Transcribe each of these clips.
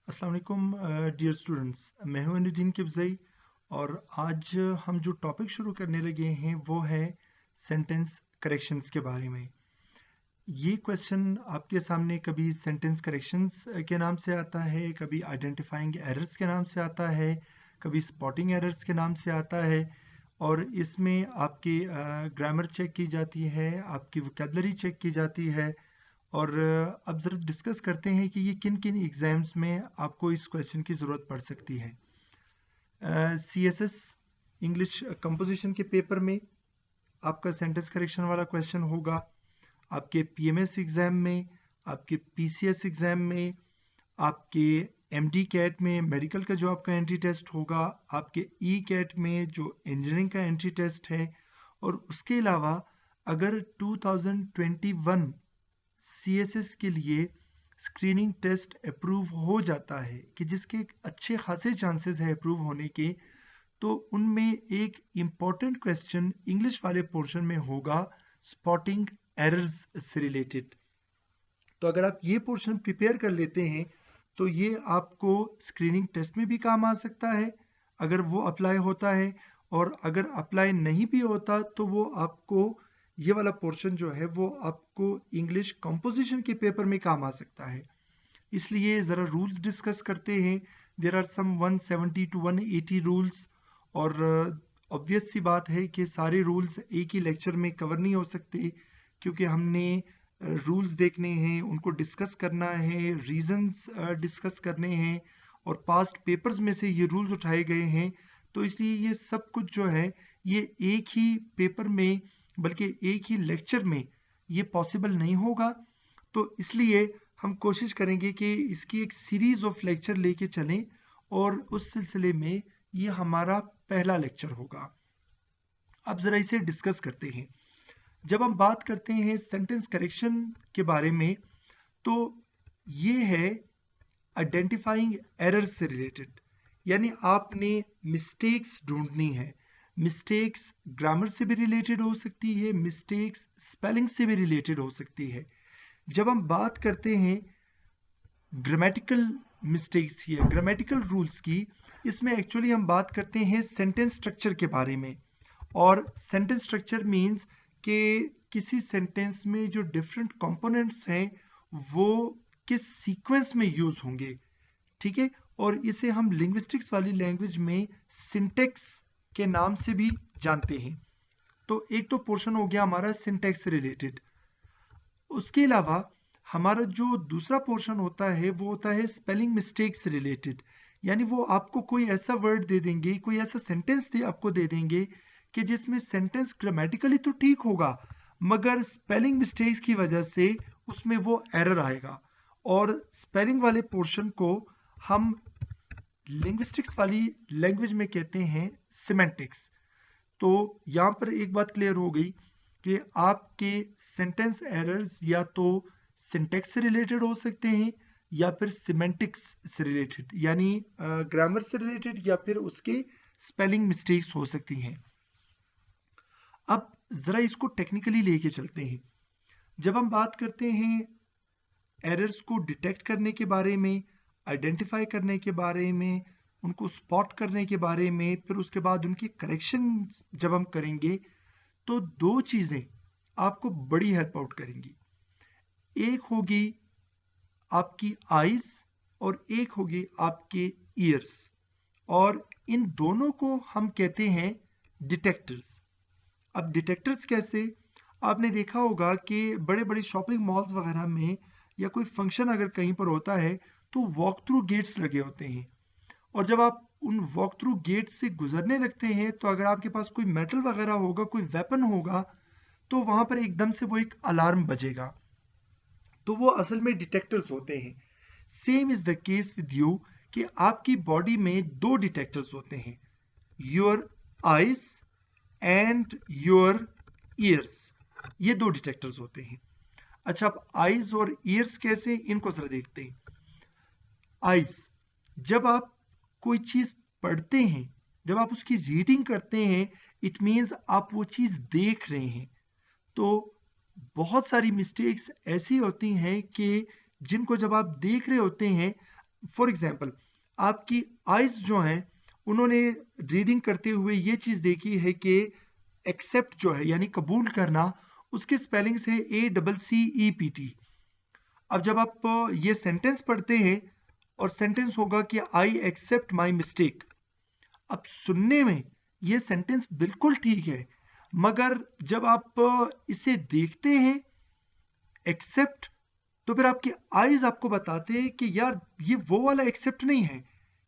अस्सलाम वालेकुम dear students, मैं हूं अनुद्दीन किबज़ई और आज हम जो टॉपिक शुरू करने लगे हैं वो है सेंटेंस करेक्शंस के बारे में। ये क्वेश्चन आपके सामने कभी सेंटेंस करेक्शंस के नाम से आता है, कभी आइडेंटिफाइंग एरर्स के नाम से आता है, कभी स्पॉटिंग एरर्स के नाम से आता है और इसमें आपकी ग्रामर चेक की जाती है, आपकी वोकेबलरी चेक की जाती है। और अब ज़रा डिस्कस करते हैं कि ये किन किन एग्ज़ाम्स में आपको इस क्वेश्चन की ज़रूरत पड़ सकती है। CSS इंग्लिश कंपोजिशन के पेपर में आपका सेंटेंस करेक्शन वाला क्वेश्चन होगा, आपके PMS एग्ज़ाम में, आपके PCS एग्ज़ाम में, आपके MD कैट में मेडिकल का जो आपका एंट्री टेस्ट होगा, आपके कैट में जो इंजीनियरिंग का एंट्री टेस्ट है। और उसके अलावा अगर 2021 CSS के लिए स्क्रीनिंग टेस्ट अप्रूव हो जाता है कि जिसके अच्छे खासे चांसेस है अप्रूव होने के, तो उनमें एक इम्पॉर्टेंट क्वेश्चन इंग्लिश वाले पोर्शन में होगा स्पॉटिंग एरर्स से रिलेटेड। तो अगर आप ये पोर्शन प्रिपेयर कर लेते हैं तो ये आपको स्क्रीनिंग टेस्ट में भी काम आ सकता है अगर वो अप्लाई होता है, और अगर अप्लाई नहीं भी होता तो वो आपको ये वाला पोर्शन जो है वो आपको इंग्लिश कंपोजिशन के पेपर में काम आ सकता है। इसलिए ज़रा रूल्स डिस्कस करते हैं। There are some 170 to 180 rules, और ऑब्वियस सी बात है कि सारे रूल्स एक ही लेक्चर में कवर नहीं हो सकते, क्योंकि हमने रूल्स देखने हैं, उनको डिस्कस करना है, रीजंस डिस्कस करने हैं, और पास्ट पेपर्स में से ये रूल्स उठाए गए हैं। तो इसलिए ये सब कुछ जो है ये एक ही पेपर में, बल्कि एक ही लेक्चर में ये पॉसिबल नहीं होगा। तो इसलिए हम कोशिश करेंगे कि इसकी एक सीरीज ऑफ लेक्चर लेके चलें, और उस सिलसिले में ये हमारा पहला लेक्चर होगा। अब ज़रा इसे डिस्कस करते हैं। जब हम बात करते हैं सेंटेंस करेक्शन के बारे में, तो ये है आइडेंटिफाइंग एरर्स से रिलेटेड, यानी आपने मिस्टेक्स ढूंढनी है। मिस्टेक्स ग्रामर से भी रिलेटेड हो सकती है, मिस्टेक्स स्पेलिंग से भी रिलेटेड हो सकती है। जब हम बात करते हैं ग्रामेटिकल मिस्टेक्स की, ग्रामेटिकल रूल्स की, इसमें एक्चुअली हम बात करते हैं सेंटेंस स्ट्रक्चर के बारे में। और सेंटेंस स्ट्रक्चर मीन्स कि किसी सेंटेंस में जो डिफरेंट कंपोनेंट्स हैं वो किस सीक्वेंस में यूज होंगे, ठीक है। और इसे हम लिंग्विस्टिक्स वाली लैंग्वेज में सिंटेक्स के नाम से भी जानते हैं। तो एक तो पोर्शन हो गया हमारा सिंटेक्स से रिलेटेड। उसके अलावा हमारा जो दूसरा पोर्शन होता है वो होता है स्पेलिंग मिस्टेक से रिलेटेड, यानी वो आपको कोई ऐसा वर्ड दे देंगे, कोई ऐसा सेंटेंस आपको दे देंगे कि जिसमें सेंटेंस ग्रामेटिकली तो ठीक होगा मगर स्पेलिंग मिस्टेक्स की वजह से उसमें वो एरर आएगा। और स्पेलिंग वाले पोर्शन को हम लिंग्विस्टिक्स वाली लैंग्वेज में कहते हैं सिमेंटिक्स। तो यहाँ पर एक बात क्लियर हो गई कि आपके सेंटेंस एरर्स या तो सिंटेक्स से रिलेटेड हो सकते हैं या फिर सिमेंटिक्स से रिलेटेड, यानी ग्रामर से रिलेटेड, या फिर उसके स्पेलिंग मिस्टेक्स हो सकती हैं। अब ज़रा इसको टेक्निकली लेके चलते हैं। जब हम बात करते हैं एरर्स को डिटेक्ट करने के बारे में, आइडेंटिफाई करने के बारे में, उनको स्पॉट करने के बारे में, फिर उसके बाद उनकी करेक्शन जब हम करेंगे, तो दो चीज़ें आपको बड़ी हेल्प आउट करेंगी। एक होगी आपकी आईज और एक होगी आपके ईयर्स, और इन दोनों को हम कहते हैं डिटेक्टर्स। अब डिटेक्टर्स कैसे? आपने देखा होगा कि बड़े बड़े शॉपिंग मॉल्स वगैरह में या कोई फंक्शन अगर कहीं पर होता है तो वॉक थ्रू गेट्स लगे होते हैं, और जब आप उन वॉक थ्रू गेट से गुजरने लगते हैं तो अगर आपके पास कोई मेटल वगैरह होगा, कोई वेपन होगा, तो वहां पर एकदम से वो एक अलार्म बजेगा। तो वो असल में डिटेक्टर्स होते हैं। Same is the case with you, कि आपकी बॉडी में दो डिटेक्टर्स होते हैं, your eyes and your ears. ये दो डिटेक्टर्स होते हैं। अच्छा, अब आईज और ईयर्स कैसे, इनको जरा देखते हैं। आईज, जब आप कोई चीज पढ़ते हैं, जब आप उसकी रीडिंग करते हैं, इट मीन्स आप वो चीज देख रहे हैं। तो बहुत सारी मिस्टेक्स ऐसी होती हैं कि जिनको जब आप देख रहे होते हैं, फॉर एग्जाम्पल आपकी आइज जो हैं उन्होंने रीडिंग करते हुए ये चीज देखी है कि एक्सेप्ट जो है यानी कबूल करना, उसके स्पेलिंग्स है ACCEPT। अब जब आप ये सेंटेंस पढ़ते हैं और सेंटेंस होगा कि आई एक्सेप्ट माई मिस्टेक, अब सुनने में ये सेंटेंस बिल्कुल ठीक है, मगर जब आप इसे देखते हैं एक्सेप्ट, तो फिर आपकी आईज आपको बताते हैं कि यार ये वो वाला एक्सेप्ट नहीं है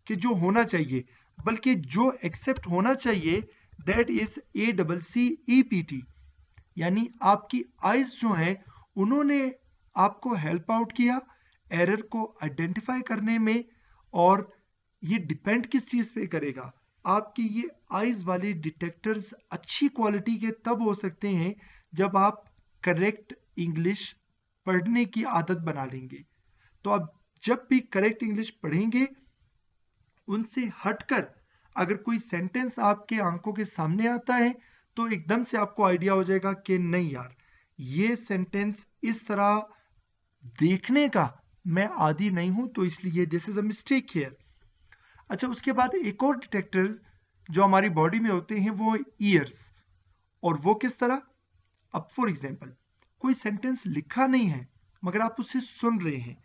कि जो होना चाहिए, बल्कि जो एक्सेप्ट होना चाहिए दैट इज ACCEPT। यानी आपकी आईज जो है उन्होंने आपको हेल्प आउट किया एरर को आइडेंटिफाई करने में। और ये डिपेंड किस चीज पे करेगा, आपकी ये आईज वाले डिटेक्टर्स अच्छी क्वालिटी के तब हो सकते हैं जब आप करेक्ट इंग्लिश पढ़ने की आदत बना लेंगे। तो आप जब भी करेक्ट इंग्लिश पढ़ेंगे, उनसे हटकर अगर कोई सेंटेंस आपके आंखों के सामने आता है तो एकदम से आपको आइडिया हो जाएगा कि नहीं यार, ये सेंटेंस इस तरह देखने का मैं आदी नहीं हूं, तो इसलिए this is a mistake here. अच्छा, उसके बाद एक और डिटेक्टर जो हमारी बॉडी में होते हैं वो ईयर्स। और वो किस तरह, अब फॉर एग्जाम्पल कोई सेंटेंस लिखा नहीं है मगर आप उसे सुन रहे हैं,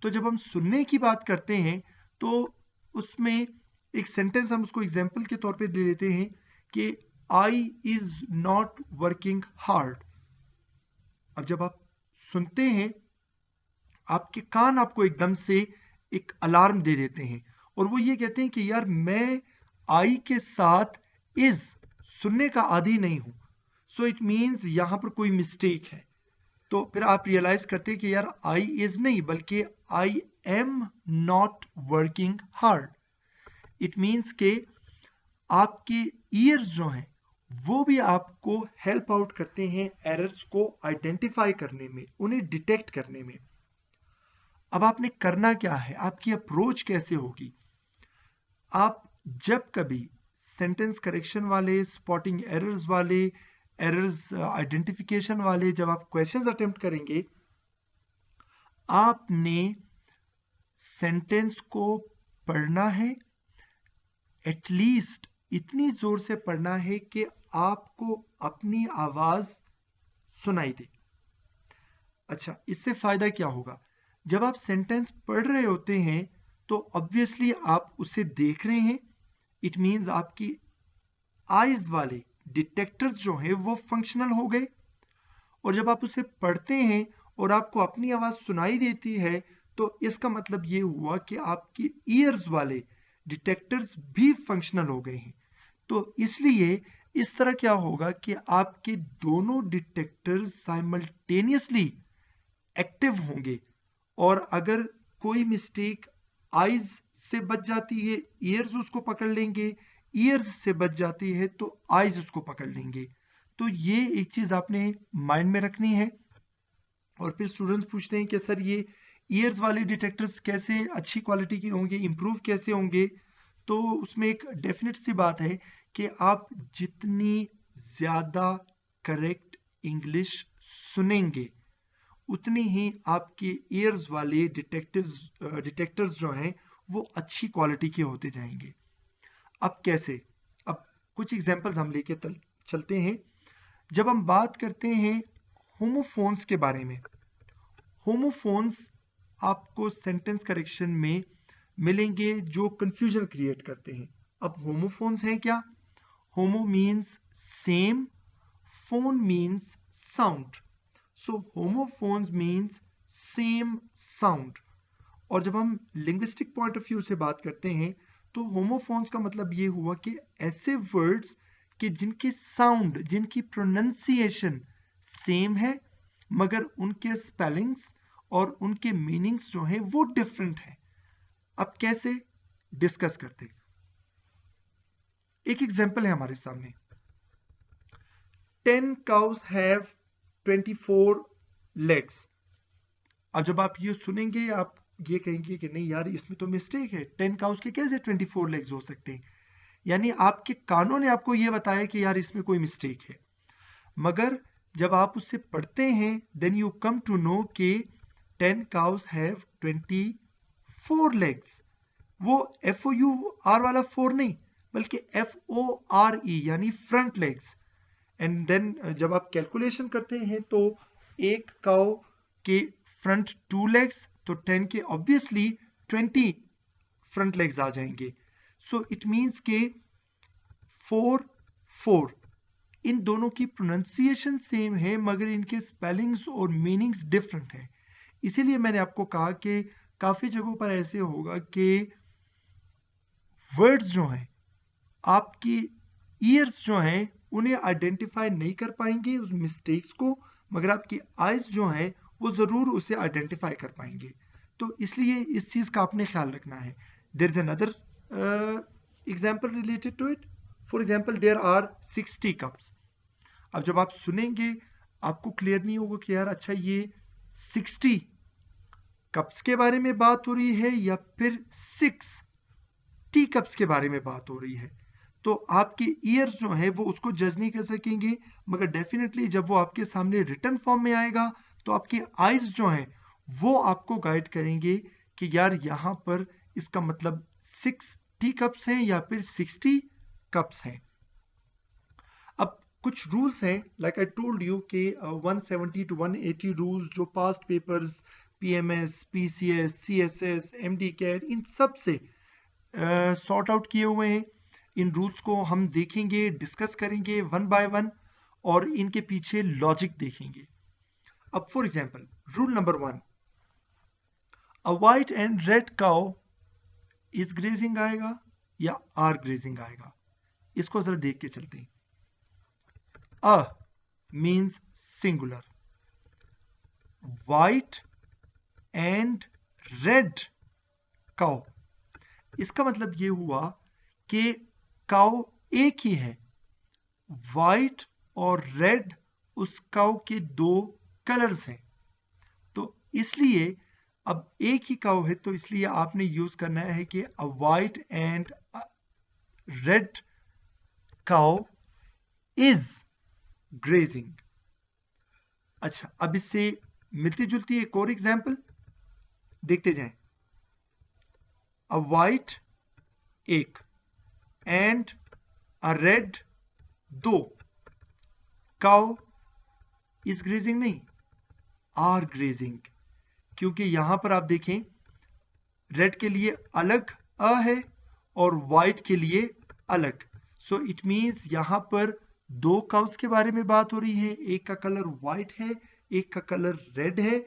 तो जब हम सुनने की बात करते हैं तो उसमें एक सेंटेंस हम उसको एग्जाम्पल के तौर पे दे लेते हैं कि I is not working hard. अब जब आप सुनते हैं, आपके कान आपको एकदम से एक अलार्म दे देते हैं और वो ये कहते हैं कि यार मैं आई के साथ इज सुनने का आदी नहीं हूं, सो इट मीन्स यहां पर कोई मिस्टेक है। तो फिर आप रियलाइज करते हैं कि यार आई इज नहीं बल्कि I am not working hard. It means के आपके ईयर्स जो हैं वो भी आपको हेल्प आउट करते हैं एरर्स को आइडेंटिफाई करने में, उन्हें डिटेक्ट करने में। अब आपने करना क्या है, आपकी अप्रोच कैसे होगी। आप जब कभी सेंटेंस करेक्शन वाले, स्पॉटिंग एरर्स वाले, एरर्स आइडेंटिफिकेशन वाले जब आप क्वेश्चंस अटेम्प्ट करेंगे, आपने सेंटेंस को पढ़ना है, एटलीस्ट इतनी जोर से पढ़ना है कि आपको अपनी आवाज सुनाई दे। अच्छा, इससे फायदा क्या होगा, जब आप सेंटेंस पढ़ रहे होते हैं तो ऑब्वियसली आप उसे देख रहे हैं, इट मींस आपकी आईज वाले डिटेक्टर्स जो हैं वो फंक्शनल हो गए। और जब आप उसे पढ़ते हैं और आपको अपनी आवाज सुनाई देती है, तो इसका मतलब ये हुआ कि आपकी ईयर्स वाले डिटेक्टर्स भी फंक्शनल हो गए हैं। तो इसलिए इस तरह क्या होगा कि आपके दोनों डिटेक्टर्स साइमल्टेनियसली एक्टिव होंगे, और अगर कोई मिस्टेक आईज से बच जाती है, ईयर्स उसको पकड़ लेंगे, ईयर्स से बच जाती है तो आईज उसको पकड़ लेंगे। तो ये एक चीज आपने माइंड में रखनी है। और फिर स्टूडेंट्स पूछते हैं कि सर ये ईयर्स वाले डिटेक्टर्स कैसे अच्छी क्वालिटी के होंगे, इंप्रूव कैसे होंगे। तो उसमें एक डेफिनेट सी बात है कि आप जितनी ज्यादा करेक्ट इंग्लिश सुनेंगे, उतनी ही आपके ईयर्स वाले डिटेक्टर्स जो हैं वो अच्छी क्वालिटी के होते जाएंगे। अब कैसे, अब कुछ एग्जांपल्स हम लेके चलते हैं। जब हम बात करते हैं होमोफोन्स के बारे में, होमोफोन्स आपको सेंटेंस करेक्शन में मिलेंगे जो कंफ्यूजन क्रिएट करते हैं। अब होमोफोन्स हैं क्या, homo means same, phone means sound, so homophones means same sound. और जब हम लिंग्विस्टिक पॉइंट ऑफ व्यू से बात करते हैं तो होमोफोन्स का मतलब ये हुआ कि ऐसे वर्ड्स कि जिनके साउंड, जिनकी प्रोनंसिएशन सेम है मगर उनके स्पेलिंग्स और उनके मीनिंग्स जो हैं वो डिफरेंट हैं। अब कैसे, डिस्कस करते। एक एग्जांपल है हमारे सामने, 10 cows have 24 legs। अब जब आप ये सुनेंगे आप ये कहेंगे कि नहीं यार इसमें तो मिस्टेक है, 10 काउस के कैसे 24 लेग्स हो सकते हैं। यानी आपके कानों ने आपको ये बताया कि यार इसमें कोई मिस्टेक है, मगर जब आप उससे पढ़ते हैं then you come to know कि 10 cows have 4 legs, वो FOUR वाला 4 नहीं बल्कि FORE यानी फ्रंट लेग्स। एंड देन जब आप कैलकुलेशन करते हैं तो एक काउ के फ्रंट 2 लेग्स तो 10 के ऑब्वियसली 20 फ्रंट लेग्स आ जाएंगे। सो इट मीन्स के 4 4 इन दोनों की प्रोनाउंसिएशन सेम है मगर इनके स्पेलिंग्स और मीनिंग्स डिफरेंट है। इसीलिए मैंने आपको कहा कि काफी जगहों पर ऐसे होगा कि वर्ड्स जो हैं आपकी ईयर्स जो हैं उन्हें आइडेंटिफाई नहीं कर पाएंगे उस मिस्टेक्स को, मगर आपकी आइज जो है वो जरूर उसे आइडेंटिफाई कर पाएंगे। तो इसलिए इस चीज का आपने ख्याल रखना है। There is another example related to it. For example there are 60 cups. अब जब आप सुनेंगे आपको क्लियर नहीं होगा कि यार अच्छा ये 60 कप्स के बारे में बात हो रही है या फिर 6 टी कप्स के बारे में बात हो रही है। तो आपके ईयर्स जो है वो उसको जज नहीं कर सकेंगे, मगर डेफिनेटली जब वो आपके सामने रिटन फॉर्म में आएगा तो आपके आइज जो हैं वो आपको गाइड करेंगे कि यार यहाँ पर इसका मतलब 6 टी कप्स हैं या फिर 60 कप्स हैं। अब कुछ रूल्स हैं लाइक आई टोल्ड यू कि 170 टू 180 रूल्स जो past papers PMS, PCS, CSS, MD-CAT इन सब से सॉर्ट आउट किए हुए हैं। इन रूल्स को हम देखेंगे, डिस्कस करेंगे वन बाय वन और इनके पीछे लॉजिक देखेंगे। अब for example rule number 1, a white and red cow is grazing आएगा या आर ग्रेजिंग आएगा? इसको जरा देख के चलते हैं। A means singular, white and red cow, इसका मतलब ये हुआ कि काउ एक ही है, वाइट और रेड उस काउ के दो कलर्स हैं। तो इसलिए अब एक ही काउ है तो इसलिए आपने यूज करना है कि a white and red cow is grazing. अच्छा, अब इससे मिलती जुलती एक और एग्जांपल देखते जाएं। अ वाइट एक एंड अ रेड दो, काउ इज ग्रेजिंग नहीं, आर ग्रेजिंग, क्योंकि यहां पर आप देखें रेड के लिए अलग अ है और वाइट के लिए अलग। सो इट मींस यहां पर दो काउस के बारे में बात हो रही है, एक का कलर वाइट है एक का कलर रेड है।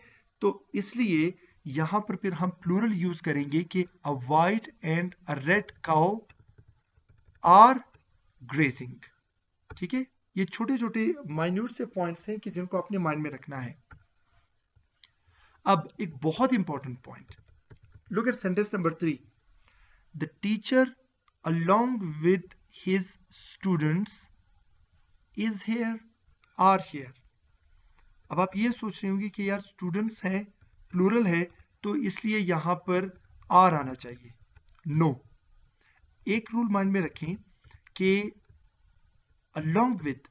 तो इसलिए यहां पर फिर हम प्लूरल यूज करेंगे कि a white and a red cow are grazing. ठीक है, ये छोटे छोटे माइन्यूट से पॉइंट्स हैं कि जिनको अपने माइंड में रखना है। अब एक बहुत important point, look at sentence number 3, the teacher along with his students is here are here। अब आप ये सोच रहे होंगे कि यार स्टूडेंट्स हैं, प्लूरल है, तो इसलिए यहां पर आर आना चाहिए। नो, एक रूल माइंड में रखें कि along with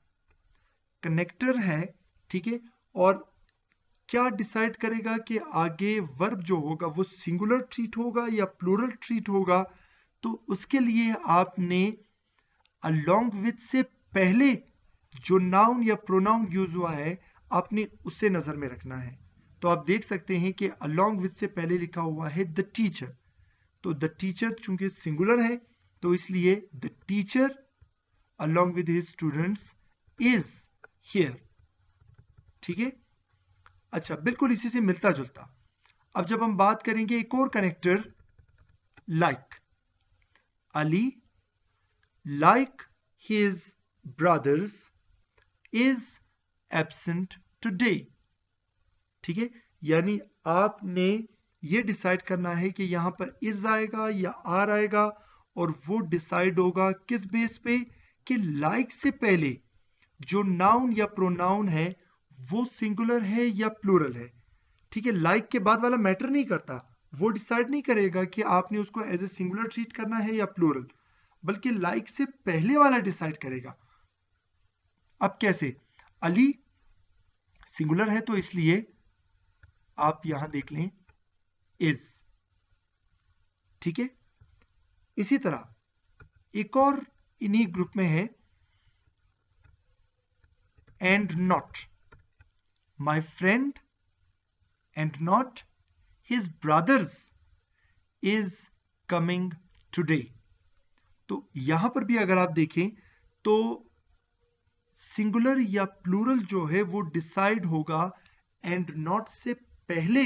कनेक्टर है, ठीक है, और क्या डिसाइड करेगा कि आगे वर्ब जो होगा वो सिंगुलर ट्रीट होगा या प्लूरल ट्रीट होगा? तो उसके लिए आपने along with से पहले जो नाउन या प्रोनाउन यूज हुआ है आपने उसे नजर में रखना है। तो आप देख सकते हैं कि along with से पहले लिखा हुआ है द टीचर, तो द टीचर चूंकि सिंगुलर है तो इसलिए the teacher along with his students is here। ठीक है, अच्छा, बिल्कुल इसी से मिलता जुलता। अब जब हम बात करेंगे एक और connector like, Ali like his brothers is absent today। ठीक है, यानी आपने ये डिसाइड करना है कि यहां पर इज आएगा या आर आएगा, और वो डिसाइड होगा किस बेस पे कि लाइक से पहले जो नाउन या प्रोनाउन है वो सिंगुलर है या प्लूरल है। ठीक है, लाइक के बाद वाला मैटर नहीं करता, वो डिसाइड नहीं करेगा कि आपने उसको एज ए सिंगुलर ट्रीट करना है या प्लूरल, बल्कि लाइक से पहले वाला डिसाइड करेगा। अब कैसे? अली सिंगुलर है तो इसलिए आप यहां देख लें इज, ठीक है। इसी तरह एक और इन्हीं ग्रुप में है and not, my friend and not his brothers is coming today. तो यहां पर भी अगर आप देखें तो सिंगुलर या प्लूरल जो है वो डिसाइड होगा एंड नॉट से पहले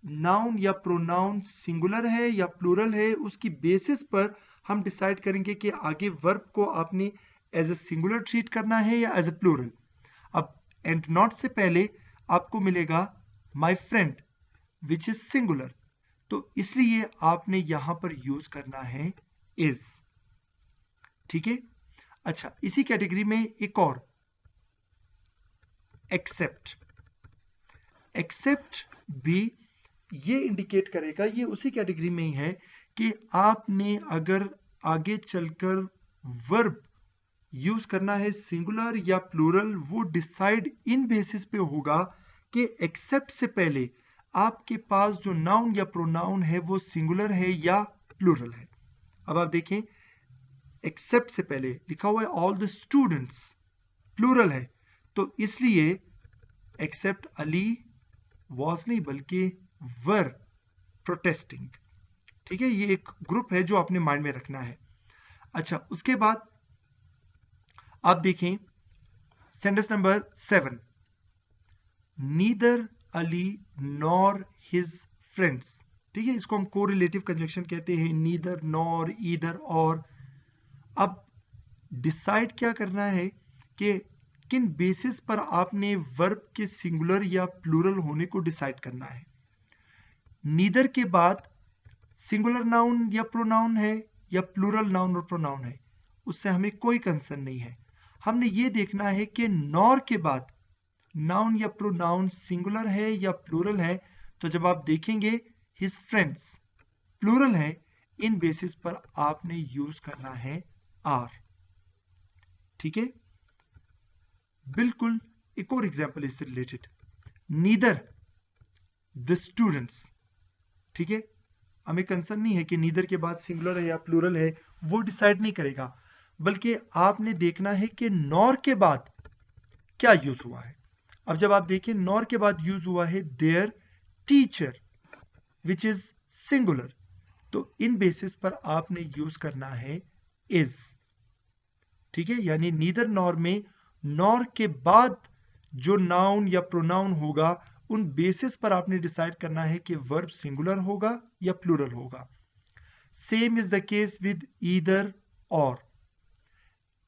नाउन या प्रोनाउन सिंगुलर है या प्लूरल है, उसकी बेसिस पर हम डिसाइड करेंगे कि आगे वर्ब को आपने एज ए सिंगुलर ट्रीट करना है या एज ए प्लूरल। अब एंड नॉट से पहले आपको मिलेगा my friend which is singular, तो इसलिए आपने यहां पर यूज करना है इज। ठीक है। अच्छा, इसी कैटेगरी में एक और एक्सेप्ट। एक्सेप्ट भी ये इंडिकेट करेगा, ये उसी कैटेगरी में ही है कि आपने अगर आगे चलकर वर्ब यूज करना है सिंगुलर या प्लूरल, वो डिसाइड इन बेसिस पे होगा कि एक्सेप्ट से पहले आपके पास जो नाउन या प्रोनाउन है वो सिंगुलर है या प्लूरल है। अब आप देखें, एक्सेप्ट से पहले लिखा हुआ है ऑल द स्टूडेंट्स, प्लूरल है, तो इसलिए एक्सेप्ट अली वॉज नहीं बल्कि वर प्रोटेस्टिंग। ठीक है, ये एक ग्रुप है जो आपने माइंड में रखना है। अच्छा, उसके बाद आप देखें sentence number 7, neither Ali nor his friends. ठीक है, इसको हम कोरिलेटिव कंजंक्शन कहते हैं, नीदर, नॉर, ईदर, और। अब डिसाइड क्या करना है कि किन बेसिस पर आपने वर्ब के सिंगुलर या प्लूरल होने को डिसाइड करना है। नीदर के बाद सिंगुलर नाउन या प्रोनाउन है या प्लूरल नाउन और प्रोनाउन है, उससे हमें कोई कंसर्न नहीं है। हमने ये देखना है कि नॉर के बाद नाउन या प्रोनाउन सिंगुलर है या प्लूरल है। तो जब आप देखेंगे हिज फ्रेंड्स प्लूरल है, इन बेसिस पर आपने यूज करना है आर। ठीक है, बिल्कुल एक और एग्जांपल इससे रिलेटेड, नीदर द स्टूडेंट्स। ठीक है, हमें कंसर्न नहीं है कि नीदर के बाद सिंगुलर है या प्लूरल है, वो डिसाइड नहीं करेगा, बल्कि आपने देखना है कि नॉर के बाद क्या यूज हुआ है। अब जब आप देखें नॉर के बाद यूज हुआ है there teacher which is singular, तो इन बेसिस पर आपने यूज करना है इज। ठीक है, यानी नीदर नॉर में नॉर के बाद जो नाउन या प्रोनाउन होगा उन बेसिस पर आपने डिसाइड करना है कि वर्ब सिंगुलर होगा या प्लूरल होगा। Same is the case with either और।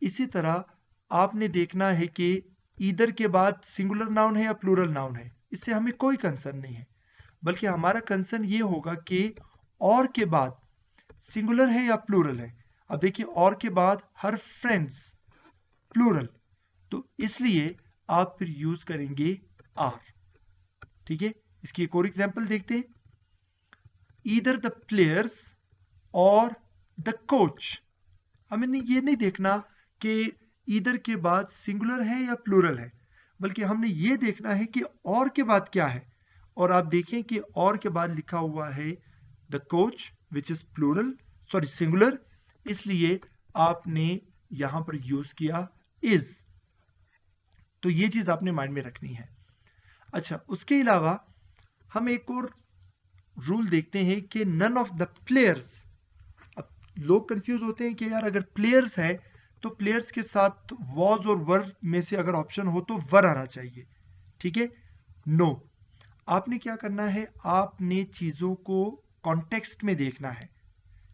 इसी तरह आपने देखना है कि ईदर के बाद सिंगुलर नाउन है या प्लूरल नाउन है, इससे हमें कोई कंसर्न नहीं है, बल्कि हमारा कंसर्न ये होगा कि और के बाद सिंगुलर है या प्लूरल है। अब देखिए, और के बाद हर फ्रेंड्स प्लूरल, तो इसलिए आप फिर यूज करेंगे आर। ठीक है, इसकी एक और एग्जांपल देखते हैं, ईदर द प्लेयर्स और द कोच। हमें ये नहीं देखना कि ईदर के बाद सिंगुलर है या प्लूरल है, बल्कि हमने ये देखना है कि और के बाद क्या है। और आप देखें कि और के बाद लिखा हुआ है the coach which is plural, sorry singular, इसलिए आपने यहां पर यूज किया इज। तो ये चीज आपने माइंड में रखनी है। अच्छा, उसके अलावा हम एक और रूल देखते हैं कि नन ऑफ द प्लेयर्स। अब लोग कंफ्यूज होते हैं कि यार अगर प्लेयर्स है तो प्लेयर्स के साथ वॉज और वर में से अगर ऑप्शन हो तो वर आना चाहिए। ठीक है, नो, आपने क्या करना है, आपने चीजों को कॉन्टेक्स्ट में देखना है।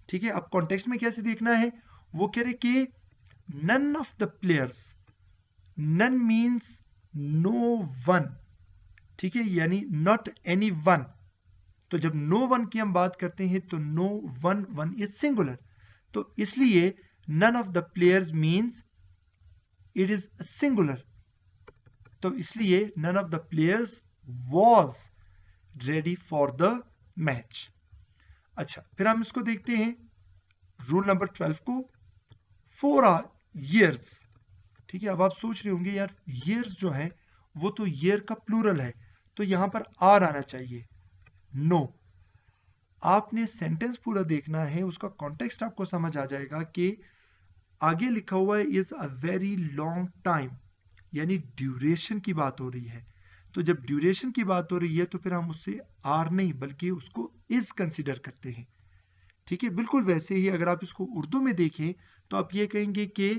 ठीक है, अब कॉन्टेक्स्ट में कैसे देखना है, वो कह रहे कि none of the players, none means no one. ठीक है, यानी नॉट एनी वन। तो जब नो वन की हम बात करते हैं तो no one, one is singular, तो इसलिए none of the players means it is singular, तो इसलिए none of the players was ready for the match. अच्छा, फिर हम इसको देखते हैं रूल नंबर 12 को, 4 years। ठीक है, अब आप सोच रहे होंगे यार years जो है वो तो year का प्लूरल है, तो यहां पर आर आना चाहिए। नो, आपने सेंटेंस पूरा देखना है, उसका कॉन्टेक्स्ट आपको समझ आ जाएगा कि आगे लिखा हुआ है is a very long time, यानी ड्यूरेशन की बात हो रही है। तो जब ड्यूरेशन की बात हो रही है तो फिर हम उससे आर नहीं बल्कि उसको इज कंसिडर करते हैं। ठीक है, बिल्कुल वैसे ही अगर आप इसको उर्दू में देखें तो आप ये कहेंगे कि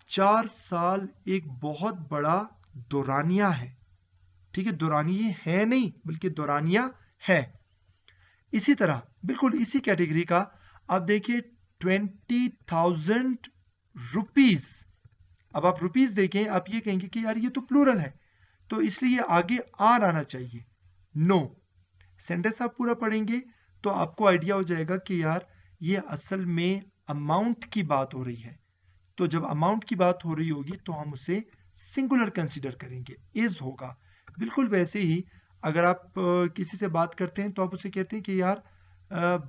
4 साल एक बहुत बड़ा दौरानिया है। ठीक है, दौरानिये है नहीं बल्कि दौरानिया है। इसी तरह बिल्कुल इसी कैटेगरी का आप देखिए 20,000 रुपीज। अब आप रुपीज देखें, आप ये कहेंगे कि यार ये तो प्लूरल है, तो इसलिए आगे आर आना चाहिए। नो, सेंटेंस आप पूरा पढ़ेंगे तो आपको आइडिया हो जाएगा कि यार ये असल में अमाउंट की बात हो रही है। तो जब अमाउंट की बात हो रही होगी तो हम उसे सिंगुलर कंसीडर करेंगे, इज होगा। बिल्कुल वैसे ही अगर आप किसी से बात करते हैं तो आप उसे कहते हैं कि यार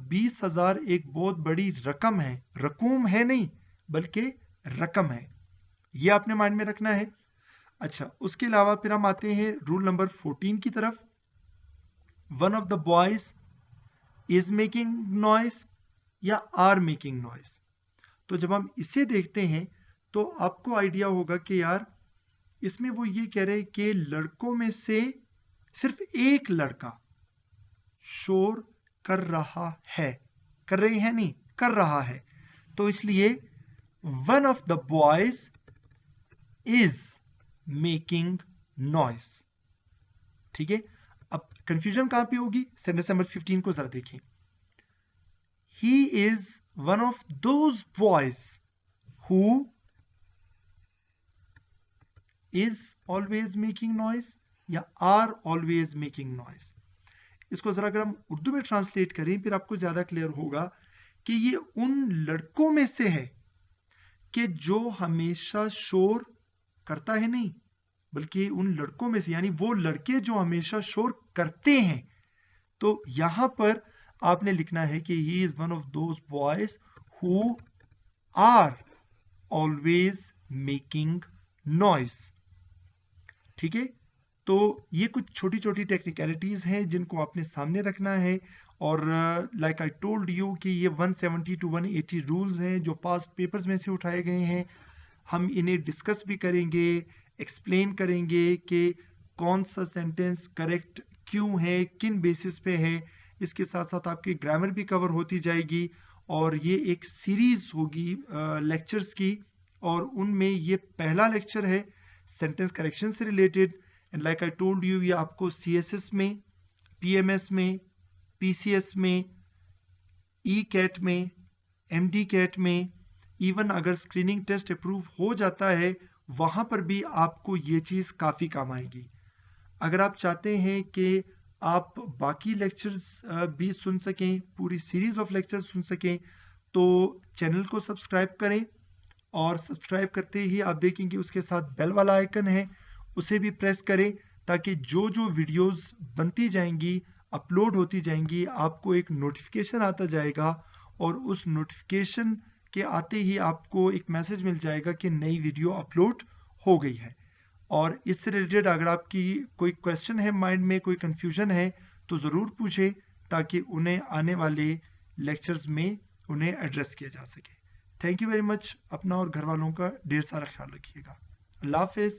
20,000 एक बहुत बड़ी रकम है, रकूम है नहीं बल्कि रकम है। ये आपने माइंड में रखना है। अच्छा, उसके अलावा फिर हम आते हैं रूल नंबर 14 की तरफ। One of the boys is making noise या आर मेकिंग नॉइस। तो जब हम इसे देखते हैं तो आपको आइडिया होगा कि यार इसमें वो ये कह रहे हैं कि लड़कों में से सिर्फ एक लड़का शोर कर रहा है, कर रहे हैं नहीं, कर रहा है। तो इसलिए one of the boys is making noise. ठीक है, अब कंफ्यूजन कहां पे होगी? सेंटेंस नंबर 15 को जरा देखें। ही is one of those boys who is always making noise या आर ऑलवेज मेकिंग नॉइस। इसको जरा अगर हम उर्दू में ट्रांसलेट करें फिर आपको ज्यादा क्लियर होगा कि ये उन लड़कों में से है कि जो हमेशा शोर करता है नहीं बल्कि उन लड़कों में से, यानी वो लड़के जो हमेशा शोर करते हैं। तो यहां पर आपने लिखना है कि he is one of those boys who are always making noise. ठीक है, तो ये कुछ छोटी छोटी टेक्निकलिटीज हैं जिनको आपने सामने रखना है। और लाइक आई टोल्ड यू कि ये 170 to 180 रूल्स हैं जो पास्ट पेपर्स में से उठाए गए हैं। हम इन्हें डिस्कस भी करेंगे, एक्सप्लेन करेंगे कि कौन सा सेंटेंस करेक्ट क्यों है, किन बेसिस पे है। इसके साथ साथ आपकी ग्रामर भी कवर होती जाएगी और ये एक सीरीज होगी लेक्चर्स की, और उनमें ये पहला लेक्चर है सेंटेंस करेक्शन से related. And like I told you ये आपको CSS में, PMS में, PCS में, ECAT में, MD-CAT में, इवन अगर स्क्रीनिंग टेस्ट अप्रूव हो जाता है वहां पर भी आपको ये चीज काफी काम आएगी। अगर आप चाहते हैं कि आप बाकी लेक्चर्स भी सुन सकें, पूरी सीरीज ऑफ लेक्चर्स सुन सकें, तो चैनल को सब्सक्राइब करें। और सब्सक्राइब करते ही आप देखेंगे उसके साथ बेल वाला आइकन है, उसे भी प्रेस करें ताकि जो जो वीडियोस बनती जाएंगी, अपलोड होती जाएंगी, आपको एक नोटिफिकेशन आता जाएगा और उस नोटिफिकेशन के आते ही आपको एक मैसेज मिल जाएगा कि नई वीडियो अपलोड हो गई है। और इससे रिलेटेड अगर आपकी कोई क्वेश्चन है, माइंड में कोई कंफ्यूजन है, तो ज़रूर पूछें ताकि उन्हें आने वाले लेक्चर्स में उन्हें एड्रेस किया जा सके। Thank you very much. अपना और घर वालों का ढेर सारा ख्याल रखिएगा। अल्लाह हाफिज़।